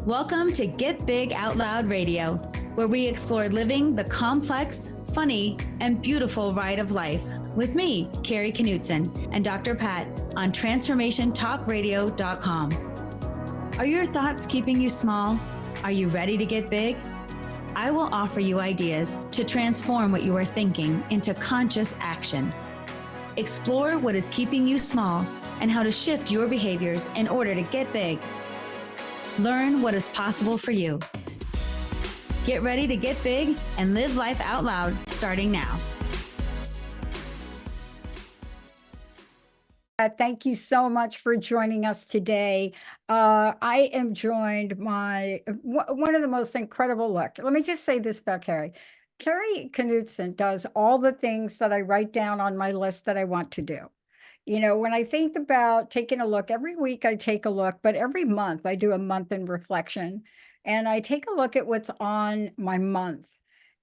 Welcome to Get Big Out Loud Radio, where we explore living the complex, funny, and beautiful ride of life with me, Kari Knutson, and Dr. Pat on transformationtalkradio.com. Are your thoughts keeping you small? Are you ready to get big? I will offer you ideas to transform what you are thinking into conscious action. Explore what is keeping you small and how to shift your behaviors in order to get big. Learn what is possible for you. Get ready to get big and live life out loud starting now. Thank you so much for joining us today. I am joined by one of the most incredible, let me just say this about Kari. Kari Knutson does all the things that I write down on my list that I want to do. You know, when I think about taking a look, every week I take a look, but every month I do a month in reflection and I take a look at what's on my month.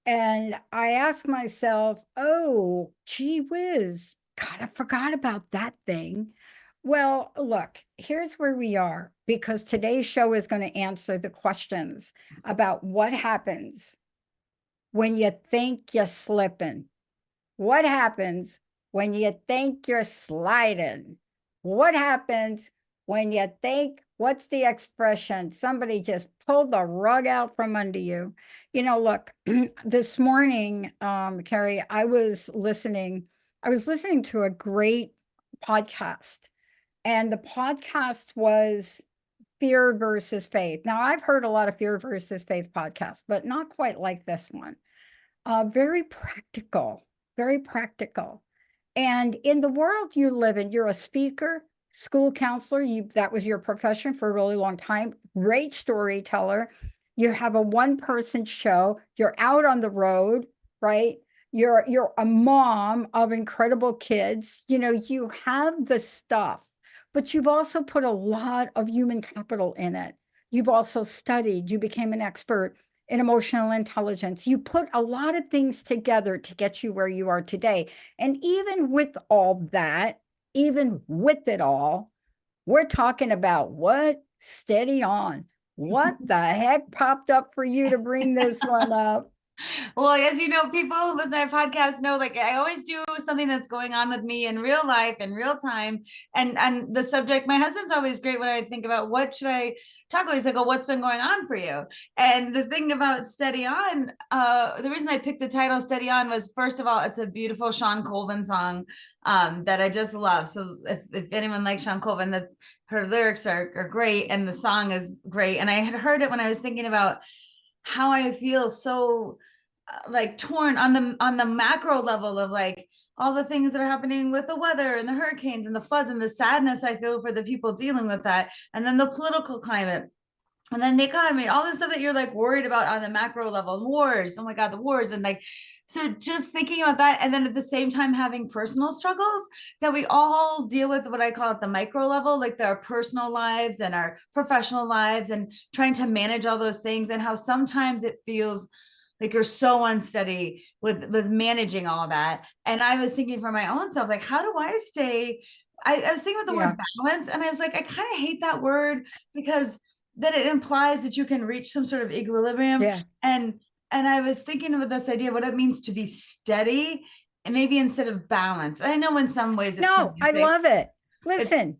And I ask myself, oh, gee whiz, kind of forgot about that thing. Well, look, here's where we are, because today's show is going to answer the questions about what happens when you think you're slipping. What happens when you think you're sliding? What happens when you think, what's the expression? Somebody just pulled the rug out from under you. You know, look, this morning, Kari, I was listening to a great podcast, and the podcast was Fear versus Faith. Now, I've heard a lot of Fear versus Faith podcasts, but not quite like this one. Very practical, very practical. And in the world you live in, you're a speaker, school counselor, that was your profession for a really long time, great storyteller. You have a one-person show, you're out on the road, right? You're a mom of incredible kids. You know, you have the stuff, but you've also put a lot of human capital in it. You've also studied, you became an expert in emotional intelligence. You put a lot of things together to get you where you are today. And even with all that, even with it all, we're talking about what? Steady on. What the heck popped up for you to bring this one up? Well, as you know, people who listen to my podcast know, like, I always do something that's going on with me in real life, in real time. And the subject, my husband's always great when I think about what should I talk about. He's like, oh, what's been going on for you? And the thing about Steady On, the reason I picked the title Steady On was, first of all, it's a beautiful Sean Colvin song that I just love. So if anyone likes Sean Colvin, that her lyrics are great and the song is great. And I had heard it when I was thinking about how I feel so like torn on the macro level of like all the things that are happening with the weather and the hurricanes and the floods and the sadness I feel for the people dealing with that, and then the political climate, and then the economy, all this stuff that you're like worried about on the macro level, and wars, oh my God, the wars, and like, so just thinking about that, and then at the same time having personal struggles that we all deal with, what I call at the micro level, like our personal lives and our professional lives, and trying to manage all those things, and how sometimes it feels like you're so unsteady with managing all that. And I was thinking for my own self, like, how do I stay? I was thinking about the word balance, and I was like, I kind of hate that word because then it implies that you can reach some sort of equilibrium. Yeah. And I was thinking about this idea of what it means to be steady, and maybe instead of balanced. I know in some ways it's no, I love it. Listen,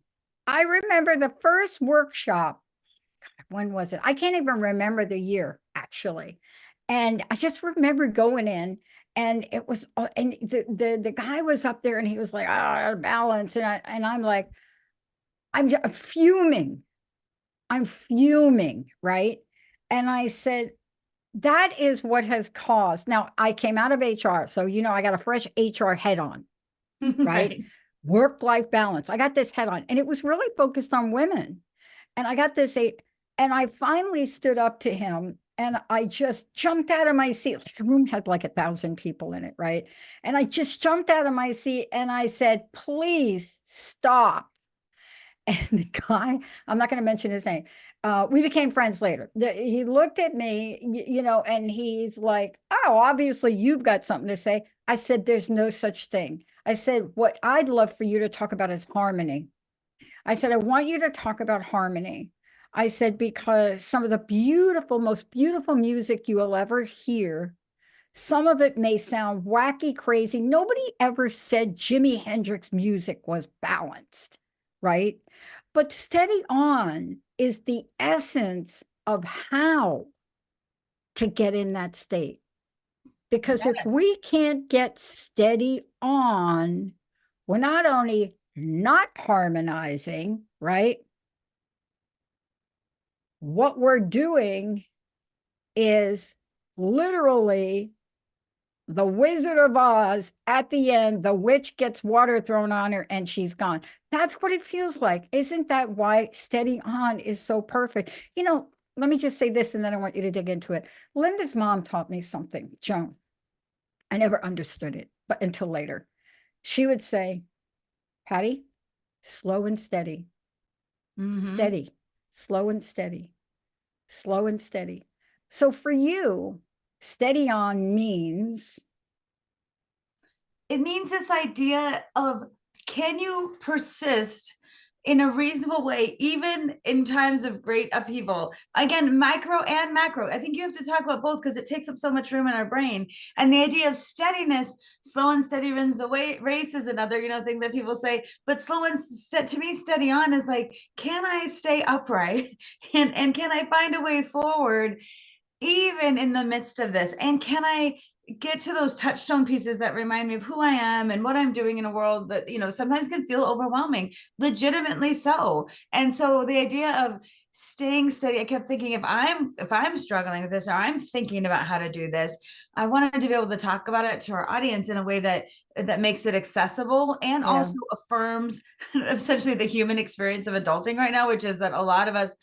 I remember the first workshop. When was it? I can't even remember the year, actually. And I just remember going in, and it was, and the guy was up there, and he was like, balance. And I'm like, I'm fuming. I'm fuming, right? And I said, that is what has caused. Now, I came out of HR, so, you know, I got a fresh HR head on, right? Work-life balance. I got this head on, and it was really focused on women. And I got this, and I finally stood up to him, and I just jumped out of my seat. The room had like 1,000 people in it, right? And I just jumped out of my seat, and I said, please stop. And the guy, I'm not going to mention his name, we became friends later. He looked at me, you know, and he's like, oh, obviously you've got something to say. I said, there's no such thing. I said, what I'd love for you to talk about is harmony. I said, I want you to talk about harmony. I said, because some of the beautiful, most beautiful music you will ever hear, some of it may sound wacky, crazy. Nobody ever said Jimi Hendrix music was balanced, right? But steady on is the essence of how to get in that state. Because if Yes. we can't get steady on, we're not only not harmonizing, right? What we're doing is literally the Wizard of Oz at the end, the witch gets water thrown on her and she's gone. That's what it feels like. Isn't that why steady on is so perfect? You know, let me just say this and then I want you to dig into it. Linda's mom taught me something, Joan. I never understood it, but until later. She would say, Patty, slow and steady, steady, slow and steady, slow and steady. So for you, steady on means It means this idea of, can you persist in a reasonable way, even in times of great upheaval? Again, micro and macro. I think you have to talk about both because it takes up so much room in our brain. And the idea of steadiness, slow and steady wins the race is another, thing that people say. But slow and to me, steady on is like, can I stay upright and can I find a way forward even in the midst of this? And can I get to those touchstone pieces that remind me of who I am and what I'm doing in a world that, sometimes can feel overwhelming, legitimately so. And so the idea of staying steady, I kept thinking, if I'm struggling with this, or I'm thinking about how to do this, I wanted to be able to talk about it to our audience in a way that makes it accessible and also affirms essentially the human experience of adulting right now, which is that a lot of us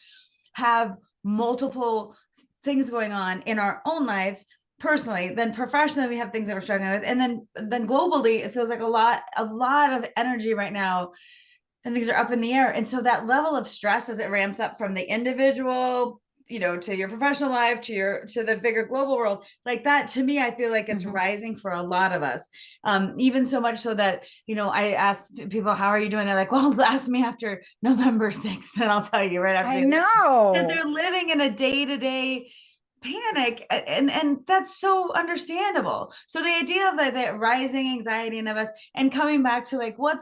have multiple things going on in our own lives personally, then professionally we have things that we're struggling with, and then globally it feels like a lot of energy right now and things are up in the air. And so that level of stress as it ramps up from the individual, to your professional life, to the bigger global world, like that, to me, I feel like it's rising for a lot of us. Even so much so that, I ask people, how are you doing? They're like, well, ask me after November 6th, and I'll tell you right after. I know. Because they're living in a day-to-day panic, and that's so understandable. So the idea of that rising anxiety in of us and coming back to like what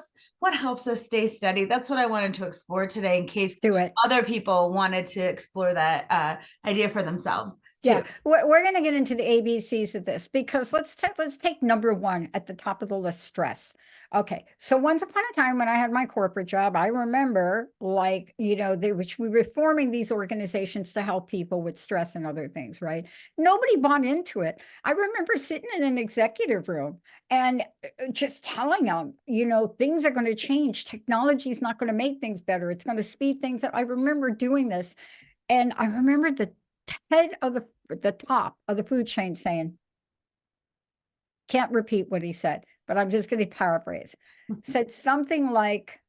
helps us stay steady, that's what I wanted to explore today, in case other people wanted to explore that idea for themselves too. Yeah, we're going to get into the ABCs of this, because let's take number one at the top of the list, stress. Okay, so once upon a time when I had my corporate job, I remember we were forming these organizations to help people with stress and other things, right? Nobody bought into it. I remember sitting in an executive room and just telling them, things are going to change. Technology is not going to make things better. It's going to speed things up. I remember doing this. And I remember the head of the top of the food chain saying, can't repeat what he said, but I'm just going to paraphrase, said something like,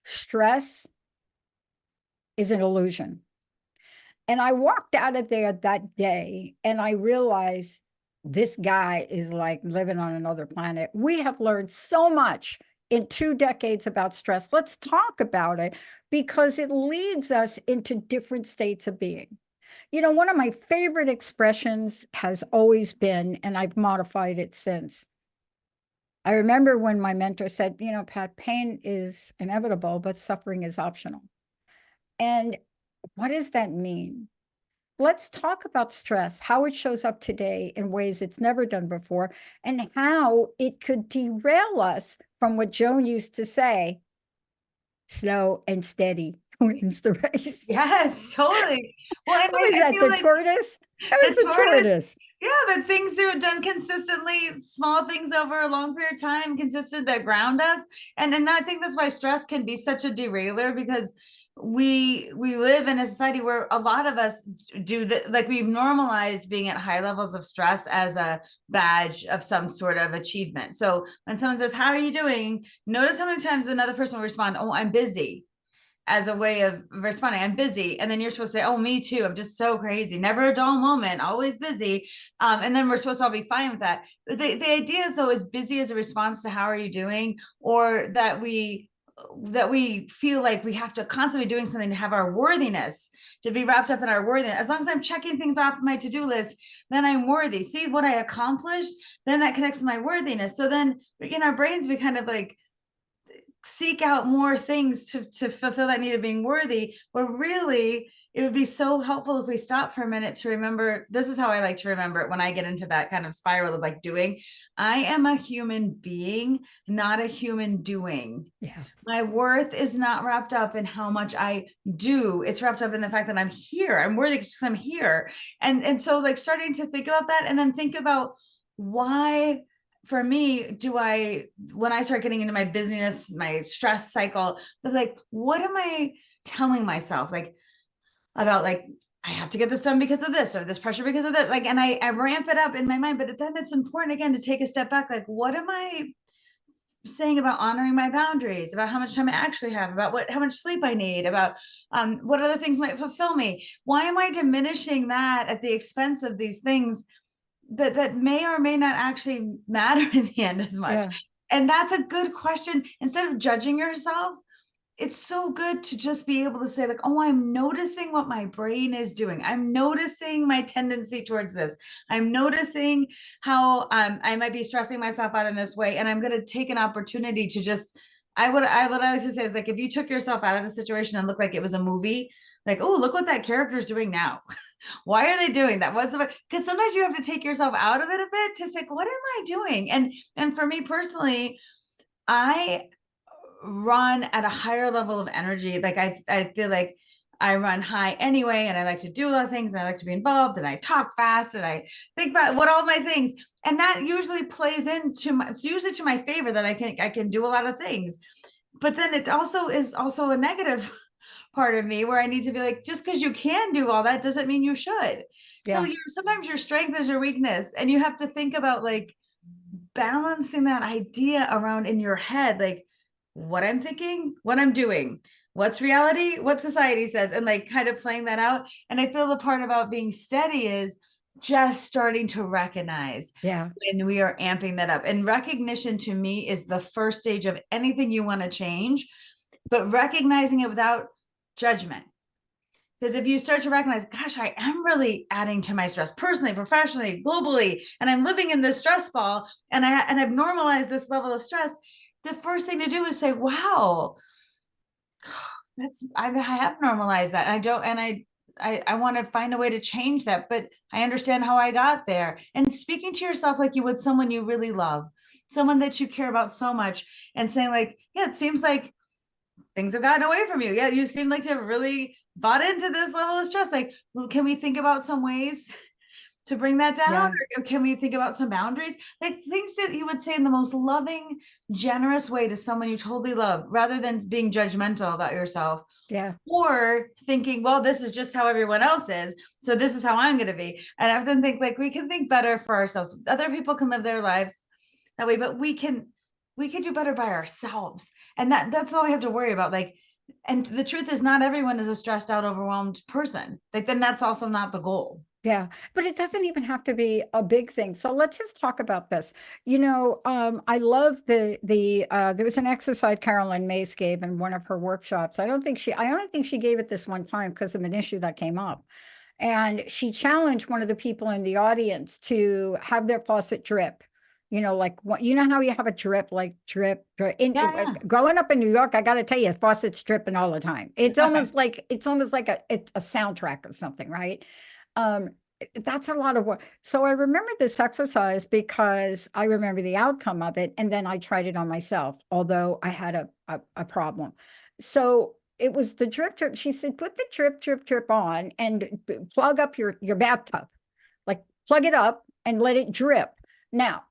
stress is an illusion. And I walked out of there that day and I realized this guy is like living on another planet. We have learned so much in 2 decades about stress. Let's talk about it, because it leads us into different states of being. One of my favorite expressions has always been, and I've modified it since. I remember when my mentor said, Pat, pain is inevitable, but suffering is optional. And what does that mean? Let's talk about stress, how it shows up today in ways it's never done before, and how it could derail us from what Joan used to say, slow and steady wins the race. Yes, totally. Well, and what was that, the tortoise? That was the tortoise. Yeah, but things that are done consistently, small things over a long period of time, consistent, that ground us. And I think that's why stress can be such a derailer, because we live in a society where a lot of us do that, like we've normalized being at high levels of stress as a badge of some sort of achievement. So when someone says, how are you doing? Notice how many times another person will respond, oh, I'm busy, as a way of responding, I'm busy. And then you're supposed to say, oh, me too. I'm just so crazy. Never a dull moment, always busy. And then we're supposed to all be fine with that. The idea is, though, is busy as a response to how are you doing, or that we that we feel like we have to constantly doing something to have our worthiness, to be wrapped up in our worthiness. As long as I'm checking things off my to-do list, then I'm worthy. See what I accomplished, then that connects to my worthiness. So then in our brains, we kind of like seek out more things to fulfill that need of being worthy, where really it would be so helpful if we stop for a minute to remember. This is how I like to remember it when I get into that kind of spiral of like doing. I am a human being, not a human doing. Yeah. My worth is not wrapped up in how much I do. It's wrapped up in the fact that I'm here. I'm worthy because I'm here. And so like starting to think about that, and then think about why, for me, when I start getting into my busyness, my stress cycle, like, what am I telling myself? Like, about like, I have to get this done because of this, or this pressure because of that. Like, and I ramp it up in my mind, but then it's important again to take a step back. Like, what am I saying about honoring my boundaries, about how much time I actually have, about how much sleep I need, about what other things might fulfill me? Why am I diminishing that at the expense of these things that may or may not actually matter in the end as much? Yeah. And that's a good question. Instead of judging yourself, it's so good to just be able to say like, oh, I'm noticing what my brain is doing. I'm noticing my tendency towards this. I'm noticing how I might be stressing myself out in this way. And I'm going to take an opportunity to just, I like to say is like, if you took yourself out of the situation and looked like it was a movie, like, oh, look what that character's doing now. Why are they doing that? What's the, because sometimes you have to take yourself out of it a bit to say, what am I doing? And for me personally, I run at a higher level of energy. Like I feel like I run high anyway, and I like to do a lot of things, and I like to be involved, and I talk fast, and I think about what all my things, and that usually plays into it's usually to my favor that I can do a lot of things. But then it also is also a negative part of me where I need to be like, just because you can do all that doesn't mean you should. Yeah. So sometimes your strength is your weakness, and you have to think about like balancing that idea around in your head, like what I'm thinking, what I'm doing, what's reality, what society says, and like kind of playing that out. And I feel the part about being steady is just starting to recognize when we are amping that up. And recognition to me is the first stage of anything you want to change, but recognizing it without judgment. Because if you start to recognize, gosh, I am really adding to my stress personally, professionally, globally, and I'm living in this stress ball, and I've normalized this level of stress, the first thing to do is say, wow, I have normalized that. I want to find a way to change that, but I understand how I got there. And speaking to yourself like you would someone you really love, someone that you care about so much, and saying like, yeah, it seems like things have gotten away from you. Yeah, you seem like to have really bought into this level of stress. Like, well, can we think about some ways to bring that down? Or can we think about some boundaries? Like things that you would say in the most loving, generous way to someone you totally love, rather than being judgmental about yourself. Yeah. Or thinking, well, this is just how everyone else is, so this is how I'm going to be. And I often think like we can think better for ourselves. Other people can live their lives that way, but we can do better by ourselves. And that's all we have to worry about. Like, and the truth is not everyone is a stressed out, overwhelmed person. Like, then that's also not the goal. Yeah, but it doesn't even have to be a big thing. So let's just talk about this. I love there was an exercise Carolyn Mays gave in one of her workshops. I only think she gave it this one time because of an issue that came up. And she challenged one of the people in the audience to have their faucet drip. Like what, how you have a drip, like drip. Growing up in New York, I got to tell you, faucet's dripping all the time. It's almost like it's a soundtrack of something, right? That's a lot of work. So I remember this exercise because I remember the outcome of it, and then I tried it on myself, although I had a problem. So it was the drip drip. She said, put the drip drip drip on and plug up your bathtub, like plug it up and let it drip. Now,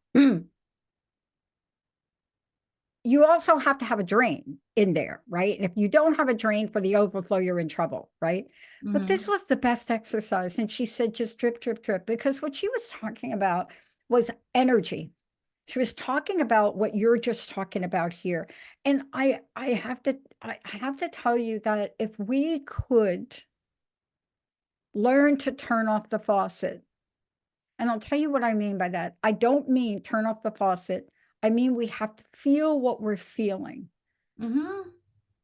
you also have to have a drain in there, right? And if you don't have a drain for the overflow, you're in trouble, right? Mm-hmm. But this was the best exercise. And she said, just drip, drip, drip, because what she was talking about was energy. She was talking about what you're just talking about here. And I have to tell you that if we could learn to turn off the faucet, and I'll tell you what I mean by that. I don't mean turn off the faucet. I mean, we have to feel what we're feeling. Mm-hmm.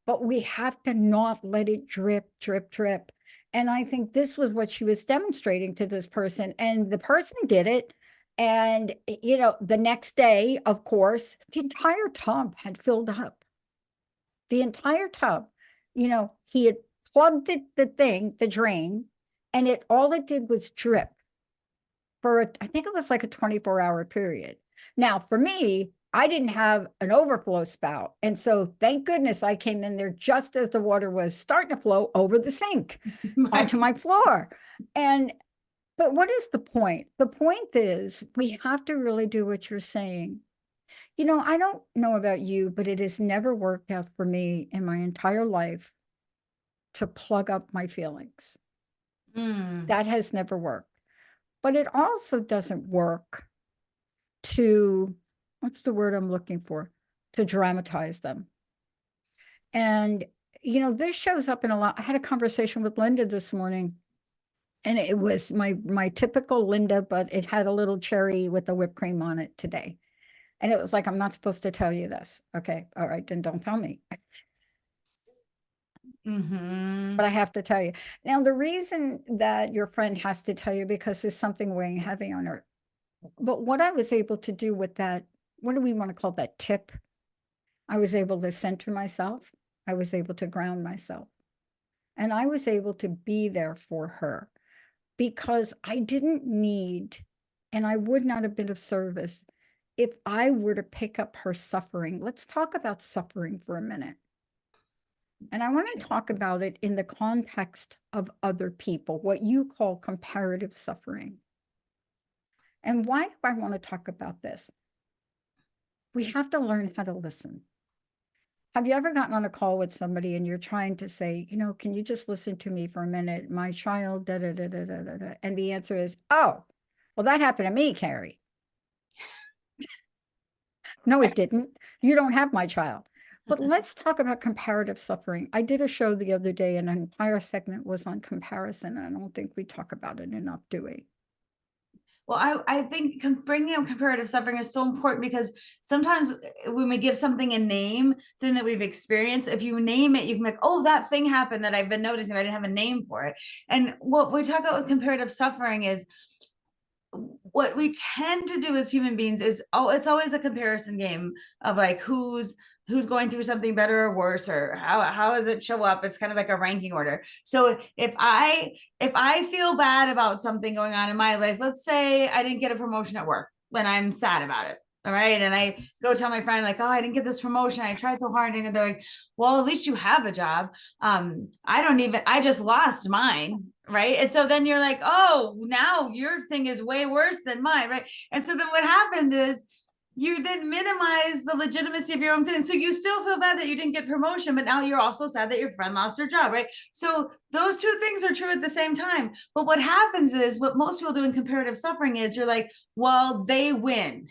But we have to not let it drip, drip, drip. And I think this was what she was demonstrating to this person. And the person did it. And, the next day, of course, the entire tub had filled up. The entire tub. He had plugged the drain, and all it did was drip for, I think it was like a 24-hour period. Now, for me, I didn't have an overflow spout. And so thank goodness I came in there just as the water was starting to flow over the sink onto my floor. But what is the point? The point is we have to really do what you're saying. I don't know about you, but it has never worked out for me in my entire life to plug up my feelings. That has never worked. But it also doesn't work to, what's the word I'm looking for? To dramatize them. And, this shows up in a lot. I had a conversation with Linda this morning, and it was my typical Linda, but it had a little cherry with the whipped cream on it today. And it was like, I'm not supposed to tell you this. Okay. All right. Then don't tell me. But I have to tell you. Now, the reason that your friend has to tell you because there's something weighing heavy on her. But what I was able to do with that, what do we want to call that tip? I was able to center myself. I was able to ground myself. And I was able to be there for her because I didn't need, and I would not have been of service if I were to pick up her suffering. Let's talk about suffering for a minute. And I want to talk about it in the context of other people, what you call comparative suffering. And why do I want to talk about this? We have to learn how to listen. Have you ever gotten on a call with somebody and you're trying to say, can you just listen to me for a minute? My child, da da da da da da da. And the answer is, oh, well, that happened to me, Kari. No, it didn't. You don't have my child. But let's talk about comparative suffering. I did a show the other day, and an entire segment was on comparison. And I don't think we talk about it enough, do we? Well, I think bringing up comparative suffering is so important because sometimes when we give something a name, something that we've experienced, if you name it, you can be like, oh, that thing happened that I've been noticing. I didn't have a name for it. And what we talk about with comparative suffering is what we tend to do as human beings is, it's always a comparison game of like who's going through something better or worse, or how does it show up? It's kind of like a ranking order. So if I feel bad about something going on in my life, let's say I didn't get a promotion at work, then I'm sad about it. All right. And I go tell my friend, like, oh, I didn't get this promotion. I tried so hard. And they're like, well, at least you have a job. I just lost mine. Right. And so then you're like, oh, now your thing is way worse than mine. Right. And so then what happened is you then minimize the legitimacy of your own feelings. So you still feel bad that you didn't get promotion, but now you're also sad that your friend lost her job, right? So those two things are true at the same time. But what happens is what most people do in comparative suffering is you're like, well, they win.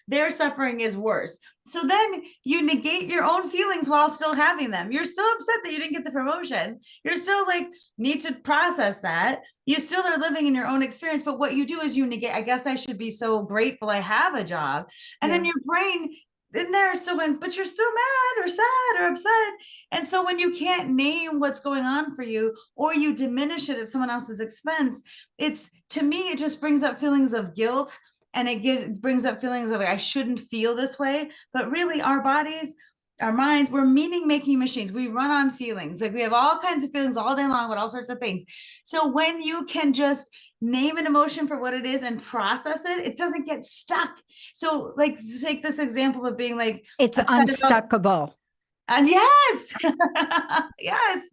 Their suffering is worse. So then you negate your own feelings while still having them. You're still upset that you didn't get the promotion. You're still like, need to process that. You still are living in your own experience. But what you do is you negate, I guess I should be so grateful I have a job. And then your brain in there is still going, but you're still mad or sad or upset. And so when you can't name what's going on for you, or you diminish it at someone else's expense, to me, it just brings up feelings of guilt. And it brings up feelings of like, I shouldn't feel this way. But really our bodies, our minds, we're meaning-making machines. We run on feelings. Like we have all kinds of feelings all day long about all sorts of things. So when you can just name an emotion for what it is and process it, it doesn't get stuck. So like take this example of being like, it's unstuckable. And yes, yes.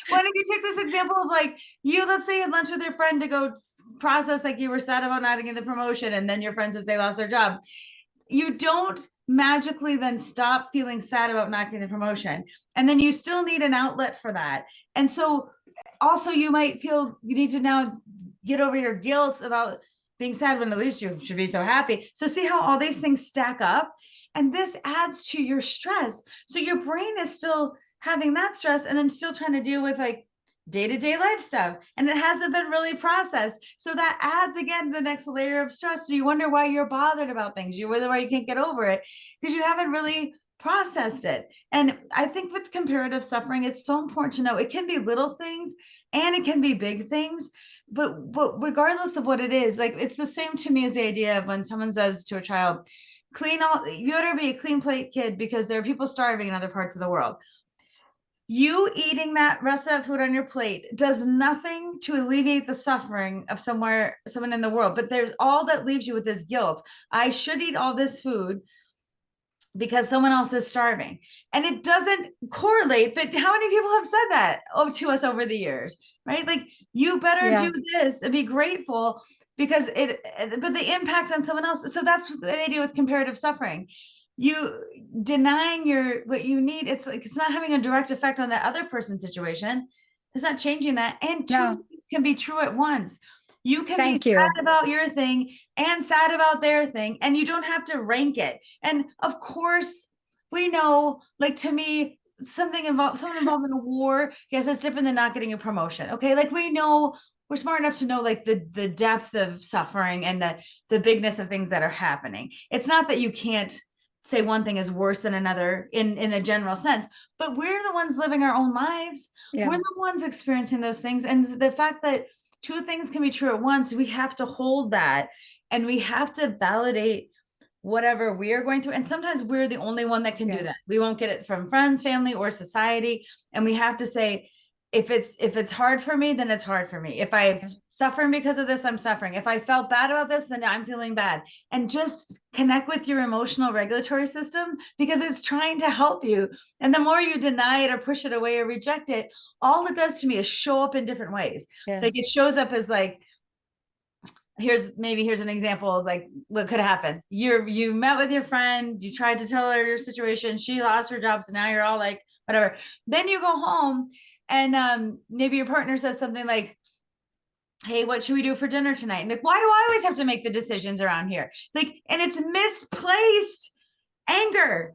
Why don't you take this example of like let's say you had lunch with your friend to go process, like you were sad about not getting the promotion, and then your friend says they lost their job. You don't magically then stop feeling sad about not getting the promotion. And then you still need an outlet for that. And so also you might feel you need to now get over your guilt about being sad when at least you should be so happy. So see how all these things stack up? And this adds to your stress. So your brain is still having that stress and then still trying to deal with like day-to-day life stuff. And it hasn't been really processed. So that adds again the next layer of stress. So you wonder why you're bothered about things. You wonder why you can't get over it because you haven't really processed it. And I think with comparative suffering, it's so important to know it can be little things and it can be big things. But regardless of what it is, like it's the same to me as the idea of when someone says to a child, you better be a clean plate kid because there are people starving in other parts of the world. You eating that rest of that food on your plate does nothing to alleviate the suffering of someone in the world, but there's all that leaves you with this guilt. I should eat all this food because someone else is starving. And it doesn't correlate, but how many people have said that to us over the years, right? Like, you better do this and be grateful because but the impact on someone else. So that's the idea with comparative suffering. You denying what you need, it's like, it's not having a direct effect on that other person's situation. It's not changing that. And two things can be true at once. You can be sad about your thing and sad about their thing, and you don't have to rank it. And of course, we know, like, to me, someone involved in a war, yes, it's different than not getting a promotion. Okay, like, we know, we're smart enough to know, like, the depth of suffering and the bigness of things that are happening. It's not that you can't say one thing is worse than another in a general sense, but we're the ones living our own lives. We're the ones experiencing those things, and the fact that two things can be true at once, we have to hold that, and we have to validate whatever we are going through. And sometimes we're the only one that can do that. We won't get it from friends, family, or society. And we have to say, if it's hard for me, then it's hard for me. If I suffering because of this, I'm suffering. If I felt bad about this, then I'm feeling bad. And just connect with your emotional regulatory system, because it's trying to help you. And the more you deny it or push it away or reject it, all it does to me is show up in different ways. Like, it shows up as, like, here's an example of, like, what could happen. You met with your friend, you tried to tell her your situation, she lost her job, so now you're all like, whatever. Then you go home and maybe your partner says something like, hey, what should we do for dinner tonight? And, like, why do I always have to make the decisions around here? Like, and it's misplaced anger.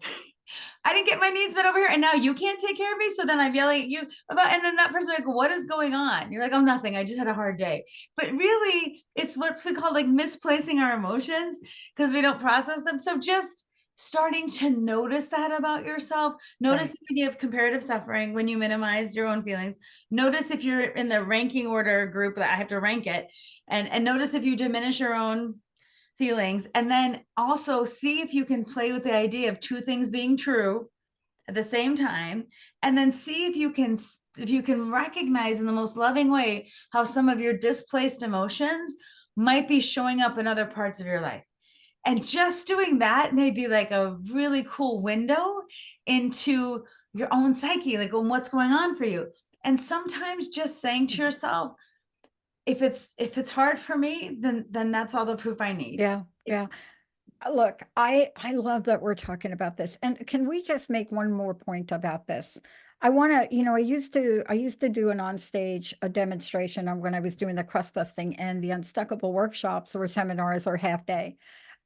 I didn't get my needs met over here, and now you can't take care of me. So then I'm yelling at you about, and then that person like, what is going on? You're like, oh, nothing. I just had a hard day. But really, it's what's we call, like, misplacing our emotions because we don't process them. So just starting to notice that about yourself. Notice the idea of comparative suffering when you minimize your own feelings. Notice if you're in the ranking order group that I have to rank it, and notice if you diminish your own feelings. And then also see if you can play with the idea of two things being true at the same time, and then see if you can recognize in the most loving way how some of your displaced emotions might be showing up in other parts of your life. And just doing that may be like a really cool window into your own psyche, like, what's going on for you. And sometimes just saying to yourself, if it's hard for me, then that's all the proof I need. Look, I love that we're talking about this. And can we just make one more point about this? I want to, I used to do an onstage a demonstration when I was doing the crust busting, and the Unstuckable workshops or seminars or half day.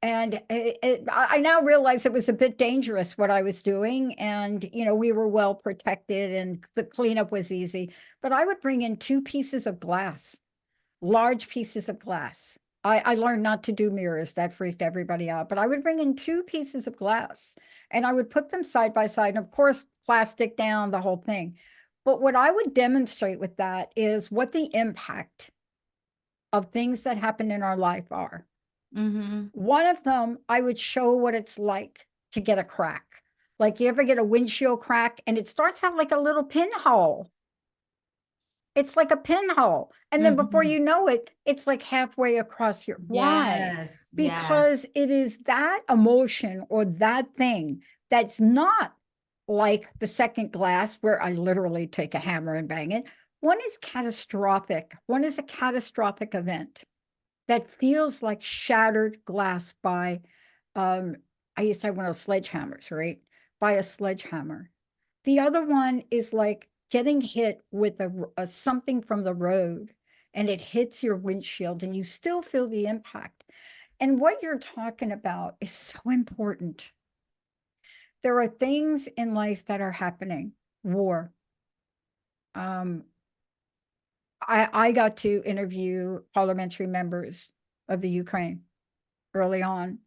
And I now realize it was a bit dangerous what I was doing. And, we were well protected and the cleanup was easy. But I would bring in 2 pieces of glass, large pieces of glass. I learned not to do mirrors. That freaked everybody out. But I would bring in 2 pieces of glass and I would put them side by side. And of course, plastic down, the whole thing. But what I would demonstrate with that is what the impact of things that happen in our life are. One of them, I would show what it's like to get a crack. Like, you ever get a windshield crack and it starts out like a little pinhole. It's like a pinhole. And then before you know it, it's like halfway across your, why? Because it is that emotion or that thing that's not like the second glass where I literally take a hammer and bang it. One is catastrophic. One is a catastrophic event that feels like shattered glass by, I used to have one of those sledgehammers, right? By a sledgehammer. The other one is like getting hit with a something from the road, and it hits your windshield and you still feel the impact. And what you're talking about is so important. There are things in life that are happening. War. I got to interview parliamentary members of the Ukraine early on.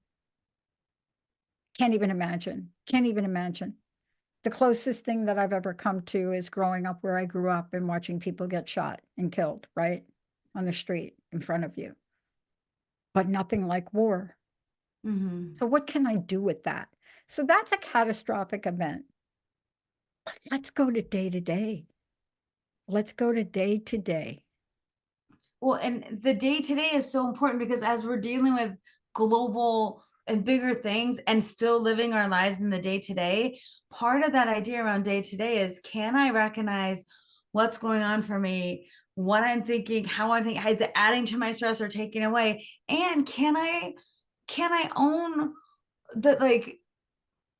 Can't even imagine. Can't even imagine. The closest thing that I've ever come to is growing up where I grew up and watching people get shot and killed, right? On the street in front of you. But nothing like war. Mhm. So what can I do with that? So that's a catastrophic event. But let's go to day to day. Let's go to day to day. Well, and the day to day is so important because as we're dealing with global and bigger things and still living our lives in the day to day, part of that idea around day to day is, can I recognize what's going on for me, what I'm thinking, how I'm thinking, is it adding to my stress or taking away? And can I own that, like,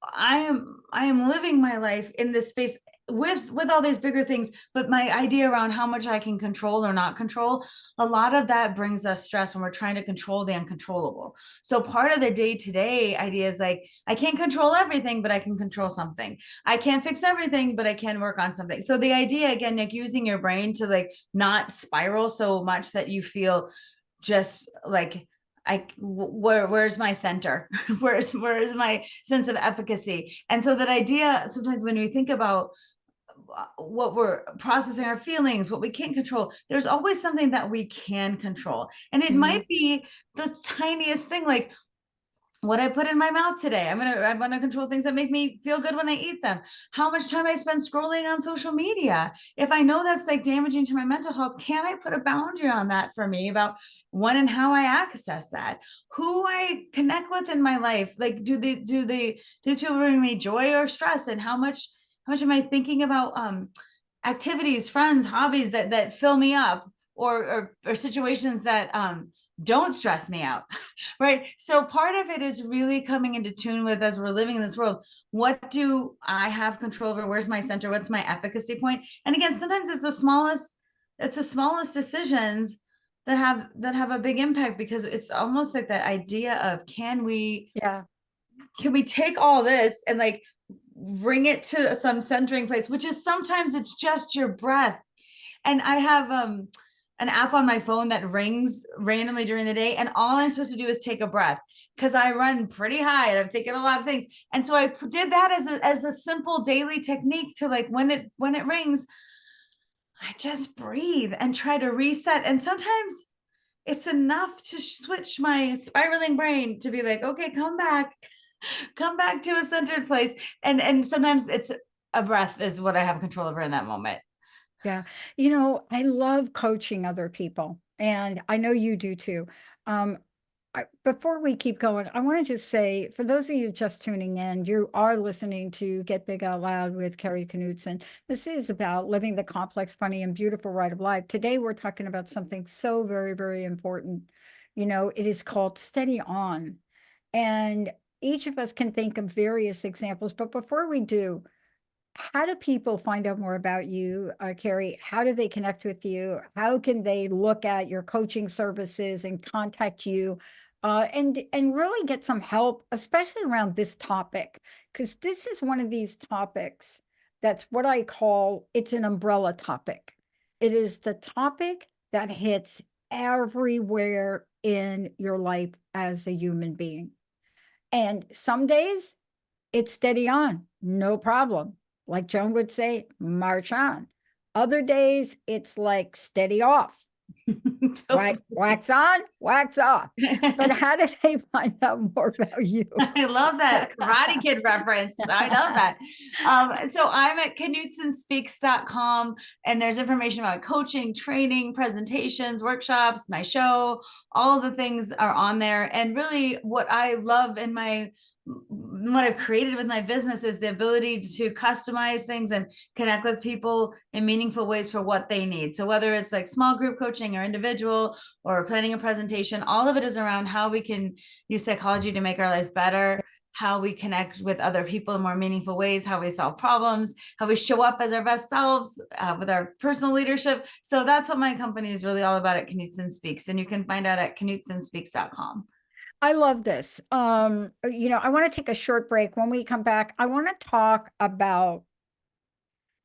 I am living my life in this space with all these bigger things, but my idea around how much I can control or not control, a lot of that brings us stress when we're trying to control the uncontrollable. So part of the day-to-day idea is like, I can't control everything, but I can control something. I can't fix everything, but I can work on something. So the idea, again, like using your brain to like not spiral so much that you feel just like, where's my center? where's my sense of efficacy? And so that idea, sometimes when we think about what we're processing, our feelings, what we can't control, there's always something that we can control. And it might be the tiniest thing, like what I put in my mouth today. I'm gonna control things that make me feel good when I eat them. How much time I spend scrolling on social media. If I know that's like damaging to my mental health, can I put a boundary on that for me about when and how I access that? Who I connect with in my life? Like, these people bring me joy or stress? And how much am I thinking about activities, friends, hobbies that fill me up, or situations that don't stress me out, right? So part of it is really coming into tune with, as we're living in this world, what do I have control over? Where's my center? What's my efficacy point? And again, sometimes it's the smallest decisions that have a big impact, because it's almost like that idea of, can we take all this and like bring it to some centering place, which is sometimes it's just your breath. And I have an app on my phone that rings randomly during the day, and all I'm supposed to do is take a breath, because I run pretty high and I'm thinking a lot of things. And so I did that as a simple daily technique to, like, when it rings, I just breathe and try to reset. And sometimes it's enough to switch my spiraling brain to be like, okay, come back to a centered place. And sometimes it's a breath is what I have control over in that moment. Yeah. I love coaching other people, and I know you do too. Before we keep going, I want to just say, for those of you just tuning in, you are listening to Get Big Out Loud with Kari Knutson. This is about living the complex, funny, and beautiful ride of life. Today, we're talking about something so very, very important. It is called Steady On. And each of us can think of various examples. But before we do, how do people find out more about you, Kari? How do they connect with you? How can they look at your coaching services and contact you, and really get some help, especially around this topic? Because this is one of these topics that's what I call, it's an umbrella topic. It is the topic that hits everywhere in your life as a human being. And some days it's steady on, no problem. Like Joan would say, march on. Other days, it's like steady off. Right? Wax on, wax off. But how did they find out more about you? I love that Karate Kid reference. I love that. So I'm at KnutsonSpeaks.com, and there's information about coaching, training, presentations, workshops, my show. All of the things are on there. And really what I love in what I've created with my business is the ability to customize things and connect with people in meaningful ways for what they need. So whether it's like small group coaching or individual or planning a presentation, all of it is around how we can use psychology to make our lives better, how we connect with other people in more meaningful ways, how we solve problems, how we show up as our best selves with our personal leadership. So that's what my company is really all about at Knutson Speaks. And you can find out at KnutsonSpeaks.com. I love this. I want to take a short break. When we come back, I want to talk about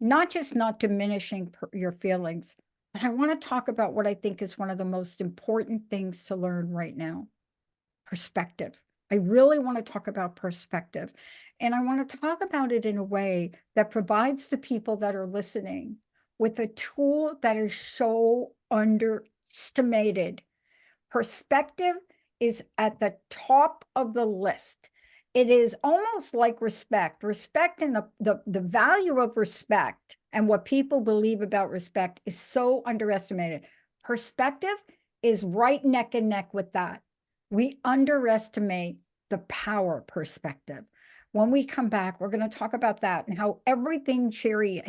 not just not diminishing your feelings, but I want to talk about what I think is one of the most important things to learn right now: perspective. I really want to talk about perspective. And I want to talk about it in a way that provides the people that are listening with a tool that is so underestimated. Perspective is at the top of the list. It is almost like respect. Respect and the value of respect and what people believe about respect is so underestimated. Perspective is right neck and neck with that. We underestimate the power perspective. When we come back, we're going to talk about that and how everything Kari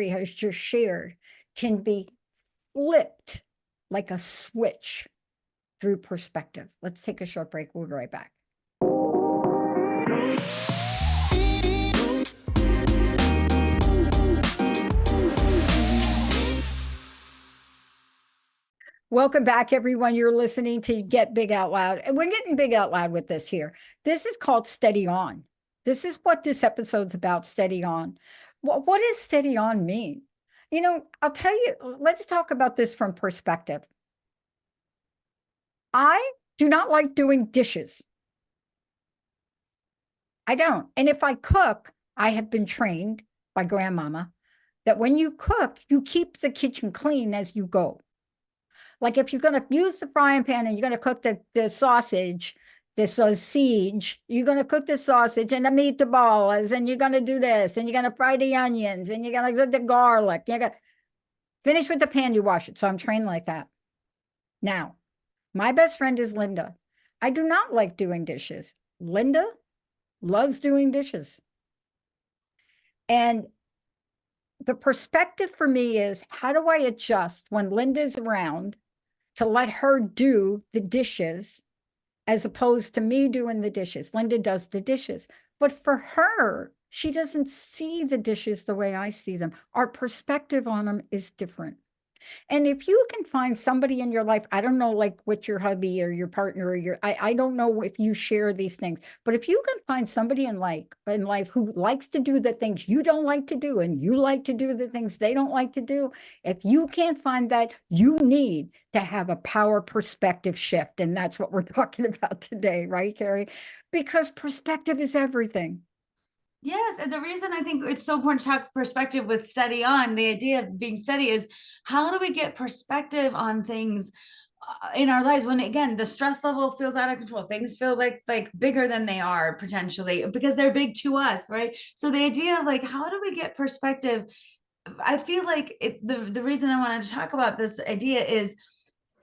has just shared can be flipped like a switch through perspective. Let's take a short break. We'll be right back. Welcome back, everyone. You're listening to Get Big Out Loud. And we're getting big out loud with this here. This is called Steady On. This is what this episode's about, Steady On. What does steady on mean? You know, I'll tell you, let's talk about this from perspective. I do not like doing dishes. I don't. And if I cook, I have been trained by grandmama that when you cook, you keep the kitchen clean as you go. Like if you're going to use the frying pan and you're going to cook the sausage, the sausage, you're going to cook the sausage and the meatballs, and you're going to do this, and you're going to fry the onions, and you're going to cook the garlic. You're going to finish with the pan, you wash it. So I'm trained like that. Now, my best friend is Linda. I do not like doing dishes. Linda loves doing dishes. And the perspective for me is, how do I adjust when Linda's around to let her do the dishes as opposed to me doing the dishes? Linda does the dishes, but for her, she doesn't see the dishes the way I see them. Our perspective on them is different. And if you can find somebody in your life, I don't know, like with your hubby or your partner or I don't know if you share these things, but if you can find somebody in life who likes to do the things you don't like to do, and you like to do the things they don't like to do, if you can't find that, you need to have a power perspective shift. And that's what we're talking about today, right, Kari? Because perspective is everything. Yes, and the reason I think it's so important to talk perspective with steady on, the idea of being steady, is how do we get perspective on things in our lives when, again, the stress level feels out of control, things feel like bigger than they are potentially because they're big to us, right? So the idea of like, how do we get perspective? I feel like the reason I wanted to talk about this idea is,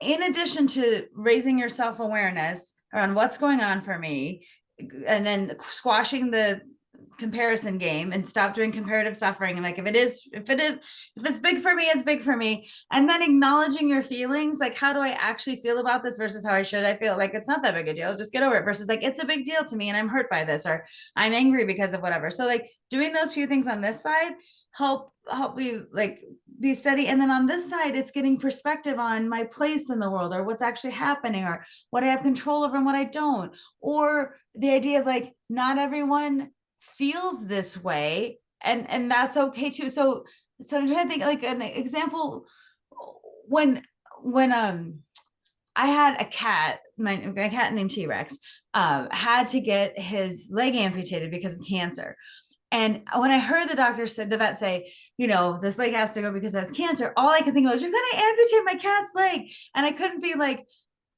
in addition to raising your self-awareness around what's going on for me, and then squashing the comparison game and stop doing comparative suffering, and like if it's big for me, it's big for me, and then acknowledging your feelings, like how do I actually feel about this versus how I feel, like it's not that big a deal, just get over it, versus like it's a big deal to me and I'm hurt by this, or I'm angry because of whatever. So like doing those few things on this side help me like be steady, and then on this side it's getting perspective on my place in the world, or what's actually happening, or what I have control over and what I don't, or the idea of like not everyone feels this way, and that's okay too. So I'm trying to think like an example. When I had a cat, my cat named T-Rex, had to get his leg amputated because of cancer. And when I heard the vet say, you know, this leg has to go because it has cancer, all I could think was, you're going to amputate my cat's leg. And I couldn't be like,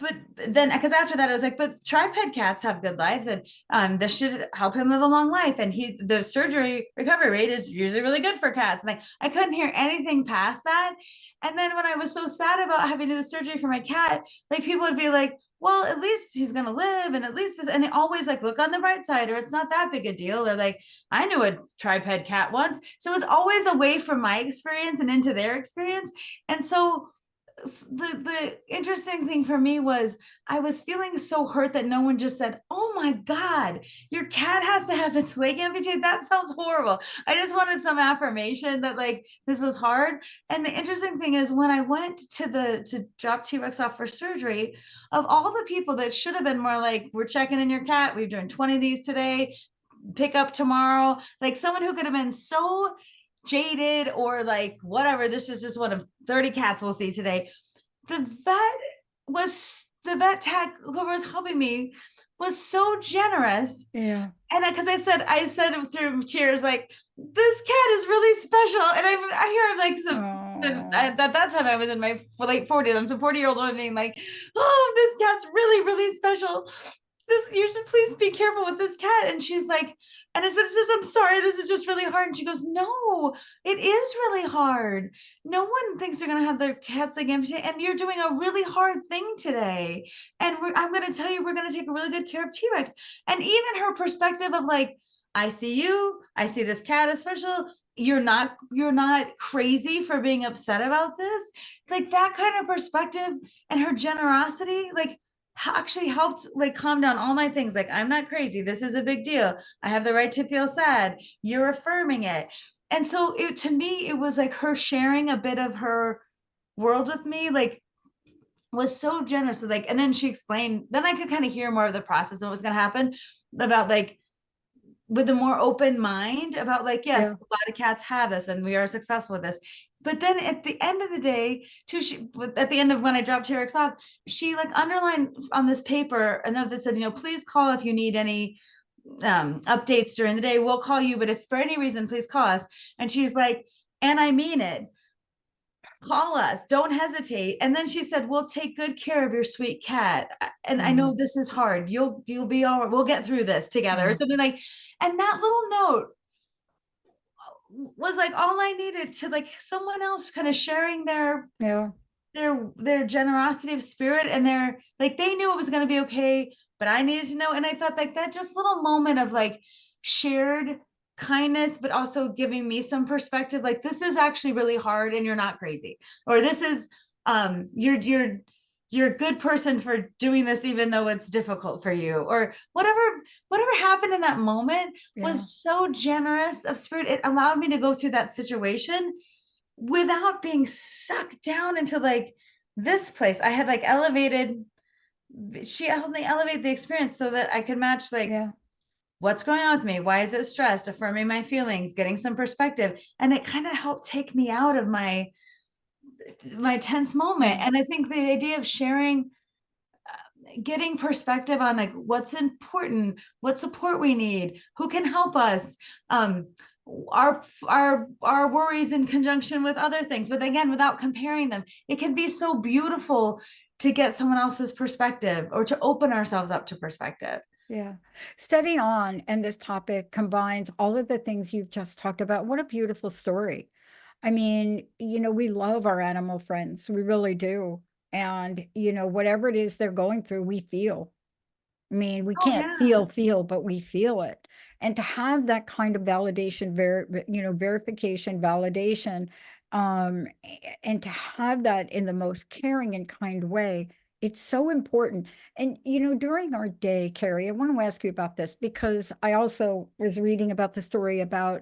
but then, because after that, I was like, but triped cats have good lives, and this should help him live a long life. And the surgery recovery rate is usually really good for cats. Like I couldn't hear anything past that. And then when I was so sad about having to do the surgery for my cat, like people would be like, well, at least he's going to live. And at least this, and always like, look on the bright side, or it's not that big a deal. Or like, I knew a triped cat once. So it's always away from my experience and into their experience. And so the interesting thing for me was I was feeling so hurt that no one just said, oh my God, your cat has to have its leg amputated. That sounds horrible. I just wanted some affirmation that like this was hard. And the interesting thing is, when I went to drop T-Rex off for surgery, of all the people that should have been more like, we're checking in your cat, we've done 20 of these today, pick up tomorrow, like someone who could have been so jaded or like whatever, this is just one of 30 cats we'll see today. The vet tech whoever was helping me was so generous. Yeah. And because I said through tears, like, this cat is really special. And I hear like Oh, at that time I was in my late 40s. I'm some 40-year-old woman being like, oh, this cat's really, really special. You should please be careful with this cat. And she's like, and I said, I'm sorry, this is just really hard. And she goes, no, it is really hard. No one thinks they're going to have their cats like empty, and you're doing a really hard thing today. And I'm going to tell you, we're going to take a really good care of T-Rex. And even her perspective of like, I see you, I see this cat as special. You're not crazy for being upset about this. Like that kind of perspective and her generosity, like, actually helped like calm down all my things. Like, I'm not crazy. This is a big deal. I have the right to feel sad. You're affirming it. And so to me, it was like her sharing a bit of her world with me, like, was so generous. Like, and then she explained, then I could kind of hear more of the process and what was going to happen about like, with a more open mind about like, yes, yeah. a lot of cats have this and we are successful with this. But then at the end of the day, too, at the end of when I dropped T-Rex off, she like underlined on this paper a note that said, please call if you need any updates during the day. We'll call you, but if for any reason, please call us. And she's like, and I mean it. Call us, don't hesitate. And then she said, we'll take good care of your sweet cat. And I know this is hard. You'll be all right. We'll get through this together, or something like. And that little note was like all I needed to like someone else kind of sharing their generosity of spirit, and their like, they knew it was going to be okay, but I needed to know. And I thought like that just little moment of like shared kindness, but also giving me some perspective, like, this is actually really hard and you're not crazy, or this is you're a good person for doing this even though it's difficult for you, or whatever happened in that moment was so generous of spirit. It allowed me to go through that situation without being sucked down into like this place. I had like she helped me elevate the experience so that I could match like what's going on with me, why is it stressed, affirming my feelings, getting some perspective. And it kind of helped take me out of my tense moment. And I think the idea of sharing, getting perspective on like what's important, what support we need, who can help us, our worries in conjunction with other things, but again, without comparing them. It can be so beautiful to get someone else's perspective, or to open ourselves up to perspective. Yeah. Study On and this topic combines all of the things you've just talked about. What a beautiful story. I mean, we love our animal friends. We really do. And, whatever it is they're going through, we feel. I mean, we can't feel, but we feel it. And to have that kind of validation, verification, validation, and to have that in the most caring and kind way, it's so important. And, during our day, Kari, I want to ask you about this because I also was reading about the story about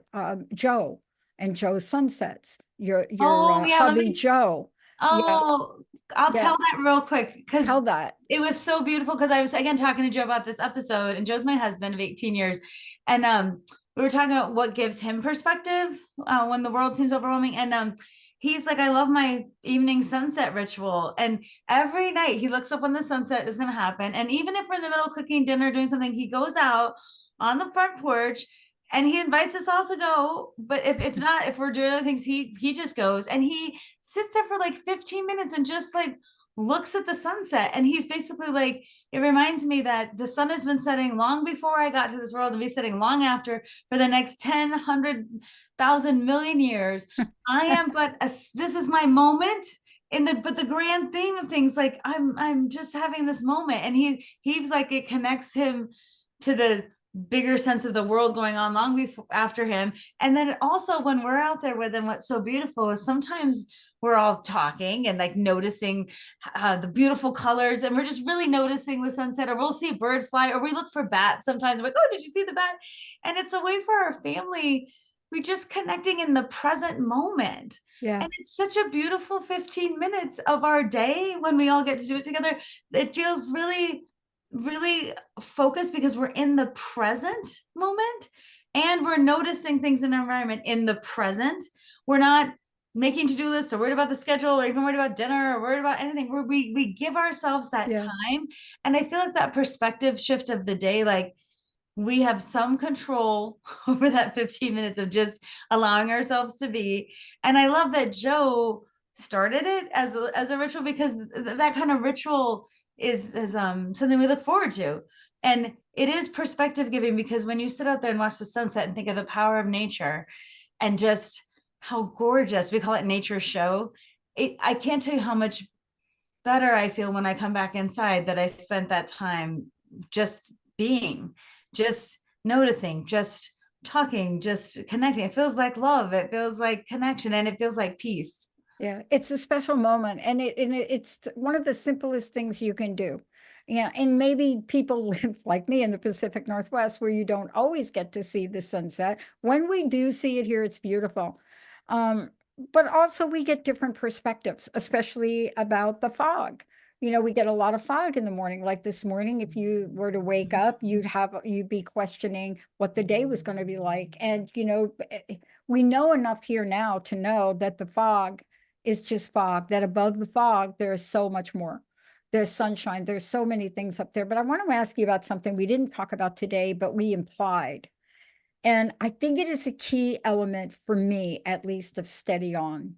Joe and Joe's sunsets, your hubby, Joe. Oh, I'll tell that real quick because Tell that. It was so beautiful, because I was again talking to Joe about this episode, and Joe's my husband of 18 years. And we were talking about what gives him perspective when the world seems overwhelming. And he's like, I love my evening sunset ritual. And every night he looks up when the sunset is going to happen. And even if we're in the middle of cooking dinner, doing something, he goes out on the front porch and he invites us all to go. But if not, if we're doing other things, he just goes and he sits there for like 15 minutes and just like looks at the sunset. And he's basically like, it reminds me that the sun has been setting long before I got to this world, and be setting long after, for the next 10, 100,000 million years. I am, this is my moment but the grand theme of things, like I'm just having this moment. And he's like, it connects him to the bigger sense of the world going on long before after him. And then also when we're out there with him, what's so beautiful is sometimes we're all talking and like noticing the beautiful colors, and we're just really noticing the sunset, or we'll see a bird fly, or we look for bats sometimes. We're like, oh, did you see the bat? And it's a way for our family. We're just connecting in the present moment. Yeah. And it's such a beautiful 15 minutes of our day when we all get to do it together. It feels really, really focused because we're in the present moment and we're noticing things in our environment in the present. We're not making to-do lists or worried about the schedule or even worried about dinner or worried about anything, where we give ourselves that time. And I feel like that perspective shift of the day, like we have some control over that 15 minutes of just allowing ourselves to be. And I love that Joe started it as a ritual, because that kind of ritual is something we look forward to. And it is perspective giving, because when you sit out there and watch the sunset and think of the power of nature and just how gorgeous, we call it nature show. I can't tell you how much better I feel when I come back inside that I spent that time just being, just noticing, just talking, just connecting. It feels like love. It feels like connection, and it feels like peace. Yeah, it's a special moment, and it's one of the simplest things you can do. Yeah, and maybe people live like me in the Pacific Northwest, where you don't always get to see the sunset. When we do see it here, it's beautiful. But also we get different perspectives, especially about the fog. We get a lot of fog in the morning. Like this morning, if you were to wake up, you'd be questioning what the day was going to be like. And, we know enough here now to know that the fog is just fog, that above the fog, there is so much more. There's sunshine. There's so many things up there. But I want to ask you about something we didn't talk about today, but we implied. And I think it is a key element for me, at least, of steady on.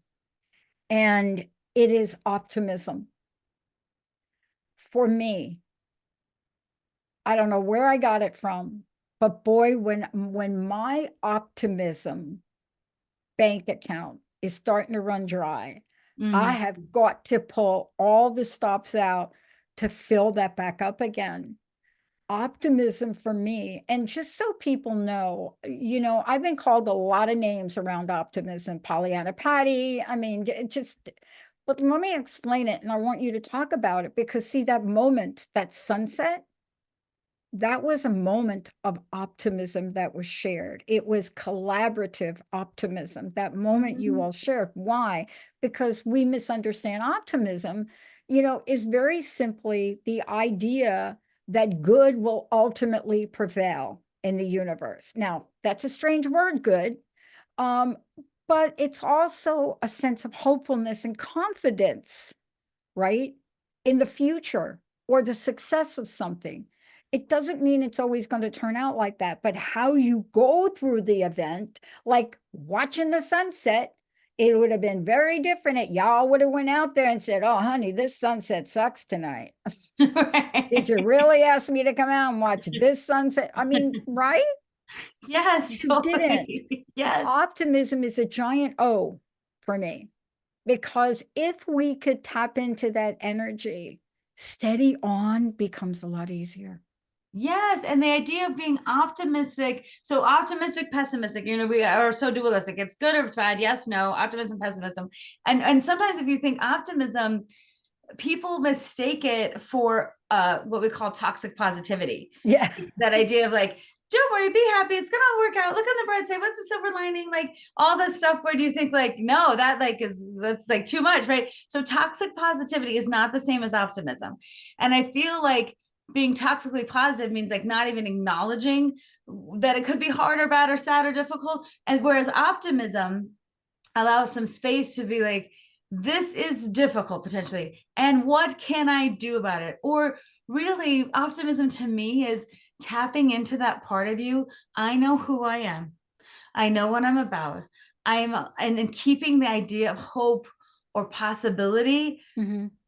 And it is optimism. For me, I don't know where I got it from, but boy, when my optimism bank account is starting to run dry, I have got to pull all the stops out to fill that back up again. Optimism for me, and just so people know, I've been called a lot of names around optimism, Pollyanna Patty. I mean, but let me explain it, and I want you to talk about it, because see, that moment, that sunset, that was a moment of optimism that was shared. It was collaborative optimism, that moment you all shared. Why? Because we misunderstand optimism, is very simply the idea that good will ultimately prevail in the universe. Now, that's a strange word, good, but it's also a sense of hopefulness and confidence, right, in the future or the success of something. It doesn't mean it's always going to turn out like that, but how you go through the event, like watching the sunset, it would have been very different if y'all would have went out there and said, "Oh, honey, this sunset sucks tonight." Right. Did you really ask me to come out and watch this sunset? I mean, right? Yes, You totally. didn't. Yes. Optimism is a giant O for me, because if we could tap into that energy, steady on becomes a lot easier. Yes, and the idea of being optimistic, so optimistic, pessimistic, we are so dualistic. It's good or it's bad, yes, no, optimism, pessimism. And sometimes if you think optimism, people mistake it for what we call toxic positivity. Yeah. That idea of like, don't worry, be happy, it's gonna all work out. Look on the bright side, what's the silver lining? Like all this stuff where do you think like, no, that's like too much, right? So toxic positivity is not the same as optimism. And I feel like being toxically positive means like not even acknowledging that it could be hard or bad or sad or difficult. And whereas optimism allows some space to be like, this is difficult potentially, and what can I do about it? Or really, optimism to me is tapping into that part of you. I know who I am. I know what I'm about. And keeping the idea of hope or possibility,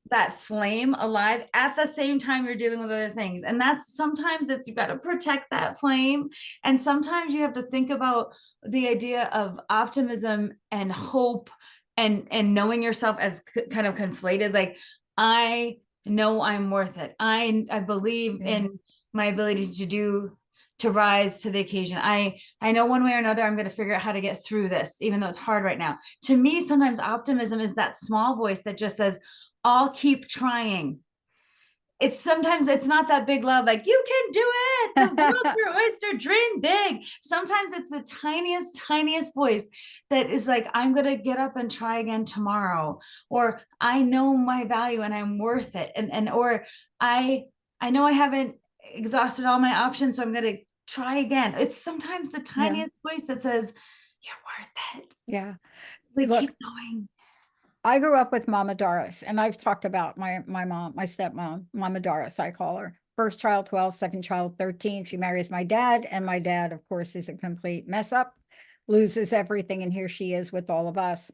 that flame alive at the same time you're dealing with other things. And that's sometimes you got to protect that flame. And sometimes you have to think about the idea of optimism and hope and knowing yourself as kind of conflated. Like, I know I'm worth it. I believe in my ability to rise to the occasion. I know one way or another, I'm going to figure out how to get through this, even though it's hard right now. To me, sometimes optimism is that small voice that just says, I'll keep trying. Sometimes it's not that big loud, like, you can do it. The world's your oyster, dream big. Sometimes it's the tiniest voice that is like, I'm going to get up and try again tomorrow. Or I know my value and I'm worth it. Or I know I haven't exhausted all my options, so I'm going to try again. It's sometimes the tiniest voice that says, you're worth it. Yeah. We Look, keep going. I grew up with Mama Doris, and I've talked about my mom, my stepmom, Mama Doris, I call her. First child 12, second child 13. She marries my dad, and my dad, of course, is a complete mess up, loses everything, and here she is with all of us.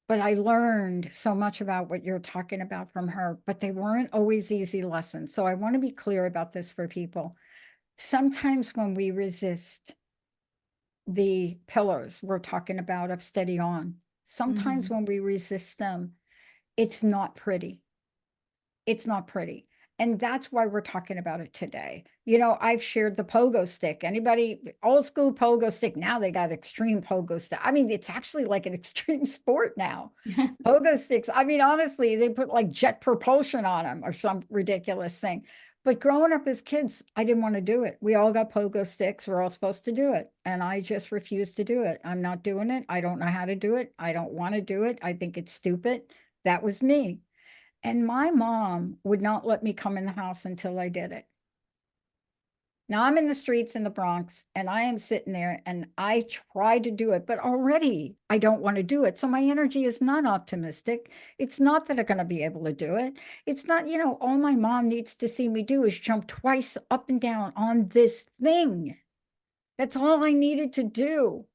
But I learned so much about what you're talking about from her, but they weren't always easy lessons. So I want to be clear about this for people. Sometimes when we resist the pillars we're talking about of steady on, sometimes when we resist them, it's not pretty. It's not pretty. And that's why we're talking about it today. You know, I've shared the pogo stick. Anybody, old school pogo stick, now they got extreme pogo stick. I mean, it's actually like an extreme sport now. Pogo sticks, I mean, honestly, they put like jet propulsion on them or some ridiculous thing. But growing up as kids, I didn't want to do it. We all got pogo sticks. We're all supposed to do it. And I just refused to do it. I'm not doing it. I don't know how to do it. I don't want to do it. I think it's stupid. That was me. And my mom would not let me come in the house until I did it. Now I'm in the streets in the Bronx and I am sitting there and I try to do it, but already I don't want to do it. So my energy is not optimistic. It's not that I'm going to be able to do it. It's not, you know, all my mom needs to see me do is jump twice up and down on this thing. That's all I needed to do.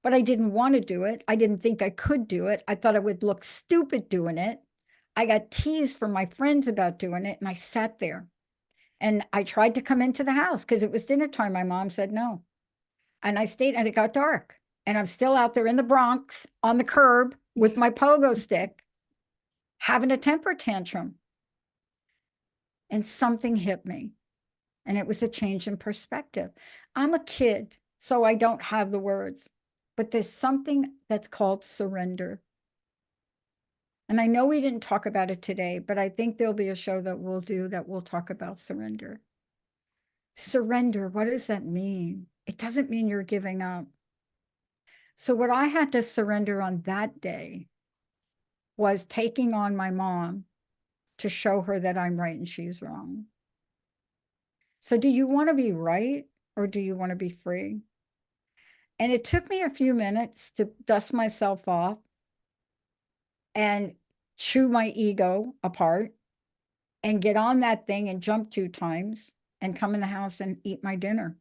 But I didn't want to do it. I didn't think I could do it. I thought I would look stupid doing it. I got teased from my friends about doing it, and I sat there. And I tried to come into the house because it was dinner time. My mom said no. And I stayed, and it got dark. And I'm still out there in the Bronx on the curb with my pogo stick, having a temper tantrum. And something hit me. And it was a change in perspective. I'm a kid, so I don't have the words. But there's something that's called surrender. And I know we didn't talk about it today, but I think there'll be a show that we'll do that will talk about surrender. Surrender, what does that mean? It doesn't mean you're giving up. So what I had to surrender on that day was taking on my mom to show her that I'm right and she's wrong. So do you want to be right or do you want to be free? And it took me a few minutes to dust myself off and chew my ego apart and get on that thing and jump 2 times and come in the house and eat my dinner.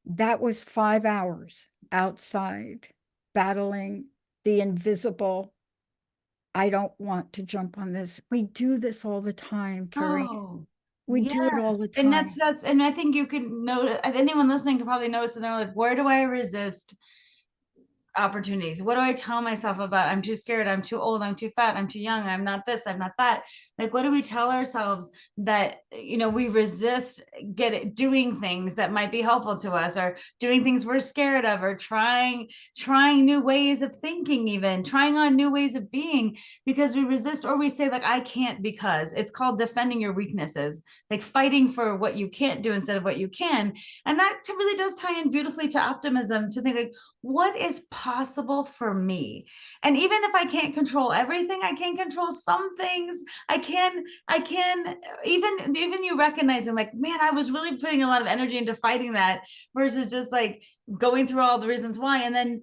That was 5 hours outside battling the invisible. I don't want to jump on this. We do this all the time, Kari. Oh, We do it all the time. And that's, and I think you can notice, anyone listening can probably notice, and they're like, where do I resist opportunities? What do I tell myself about? I'm too scared, I'm too old, I'm too fat, I'm too young, I'm not this, I'm not that. Like, what do we tell ourselves that, you know, we resist doing things that might be helpful to us, or doing things we're scared of, or trying new ways of thinking, even trying on new ways of being, because we resist, or we say like, I can't, because it's called defending your weaknesses, like fighting for what you can't do instead of what you can. And that really does tie in beautifully to optimism, to think like, what is possible for me? And even if I can't control everything, I can control some things. I can even you recognizing like, man, I was really putting a lot of energy into fighting that, versus just like going through all the reasons why. And then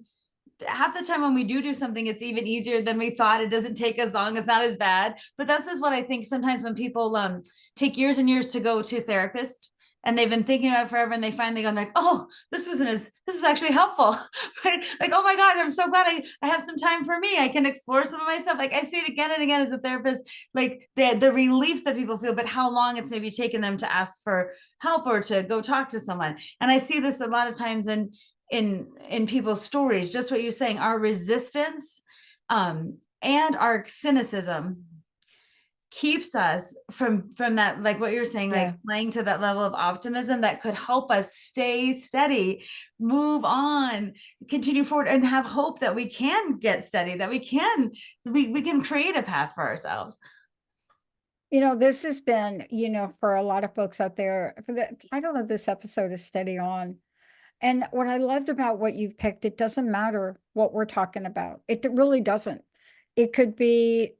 half the time when we do something, it's even easier than we thought. It doesn't take as long, it's not as bad. But this is what I think sometimes when people take years and years to go to a therapist, and they've been thinking about it forever, and they finally go like, oh, this is actually helpful. Right? Like, oh my God, I'm so glad I have some time for me. I can explore some of my stuff. Like, I see it again and again as a therapist, like the relief that people feel, but how long it's maybe taken them to ask for help or to go talk to someone. And I see this a lot of times in people's stories, just what you're saying, our resistance and our cynicism keeps us from that, like what you're saying, like playing to that level of optimism that could help us stay steady, move on, continue forward, and have hope that we can get steady, that we can create a path for ourselves. You know, this has been, you know, for a lot of folks out there, for the title of this episode is Steady On. And what I loved about what you've picked, it doesn't matter what we're talking about. It really doesn't. It could be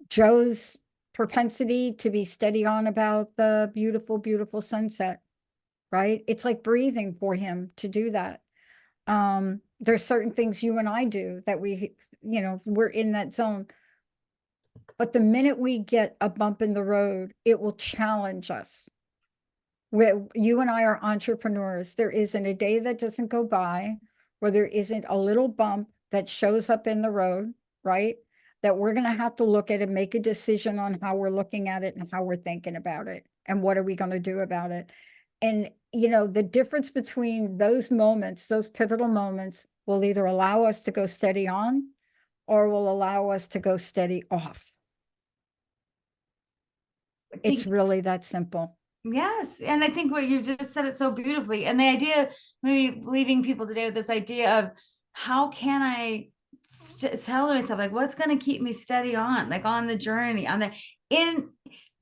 Joe's propensity to be steady on about the beautiful, beautiful sunset, right? It's like breathing for him to do that. There's certain things you and I do that we're in that zone. But the minute we get a bump in the road, it will challenge us. You and I are entrepreneurs. There isn't a day that doesn't go by where there isn't a little bump that shows up in the road, right? That we're going to have to look at and make a decision on how we're looking at it and how we're thinking about it and what are we going to do about it. And, the difference between those moments, those pivotal moments, will either allow us to go steady on or will allow us to go steady off. It's really that simple. Yes. And I think what you just said it so beautifully. And the idea, maybe leaving people today with this idea of how can I tell myself, like, what's going to keep me steady on, like on the journey,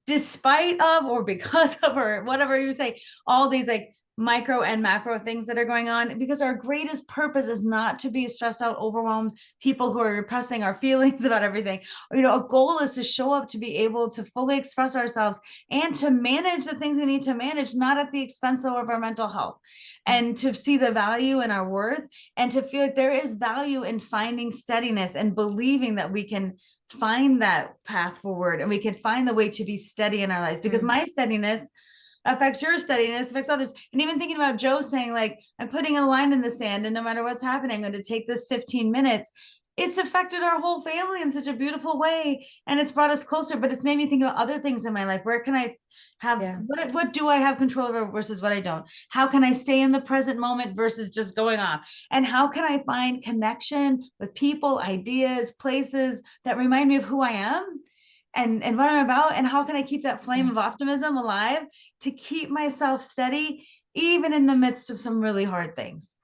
despite of, or because of, or whatever you say, all these like micro and macro things that are going on, because our greatest purpose is not to be stressed out, overwhelmed people who are repressing our feelings about everything. A goal is to show up, to be able to fully express ourselves and to manage the things we need to manage, not at the expense of our mental health, and to see the value in our worth and to feel like there is value in finding steadiness and believing that we can find that path forward and we can find the way to be steady in our lives, because my steadiness affects your steadiness, affects others. And even thinking about Joe saying, like, I'm putting a line in the sand and no matter what's happening, I'm going to take this 15 minutes. It's affected our whole family in such a beautiful way. And it's brought us closer, but it's made me think about other things in my life. Where can I have, what do I have control over versus what I don't? How can I stay in the present moment versus just going off? And how can I find connection with people, ideas, places that remind me of who I am and what I'm about? And how can I keep that flame of optimism alive to keep myself steady, even in the midst of some really hard things?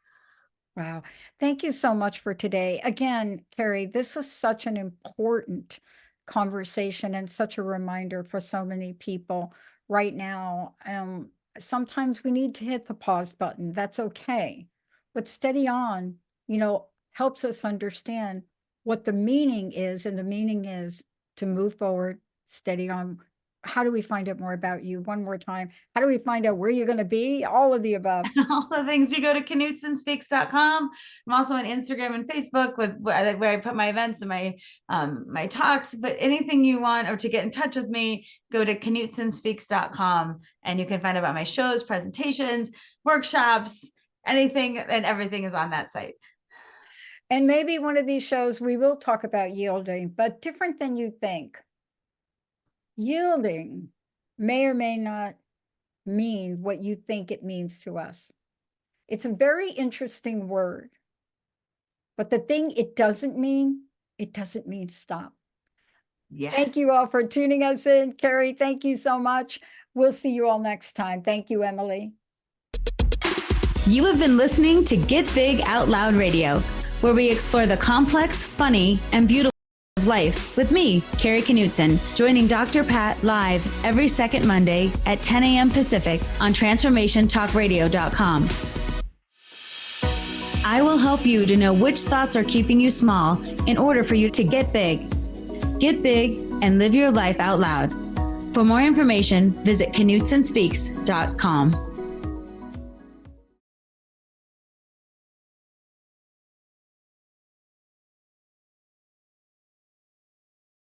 Wow. Thank you so much for today. Again, Kari, this was such an important conversation and such a reminder for so many people right now. Sometimes we need to hit the pause button. That's okay. But steady on, helps us understand what the meaning is. And the meaning is to move forward, steady on. How do we find out more about you? One more time. How do we find out where you're going to be? All of the above. All the things. You go to KnuttsonSpeaks.com. I'm also on Instagram and Facebook with where I put my events and my talks. But anything you want or to get in touch with me, go to KnuttsonSpeaks.com and you can find out about my shows, presentations, workshops, anything and everything is on that site. And maybe one of these shows we will talk about yielding, but different than you think. Yielding may or may not mean what you think it means to us. It's a very interesting word, but the thing it doesn't mean stop. Yes. Thank you all for tuning us in. Kari, thank you so much. We'll see you all next time. Thank you, Emily. You have been listening to Get Big Out Loud Radio, where we explore the complex, funny, and beautiful of life with me, Kari Knutson, joining Dr. Pat live every second Monday at 10 a.m. Pacific on TransformationTalkRadio.com. I will help you to know which thoughts are keeping you small in order for you to get big. Get big and live your life out loud. For more information, visit KnuttsonSpeaks.com.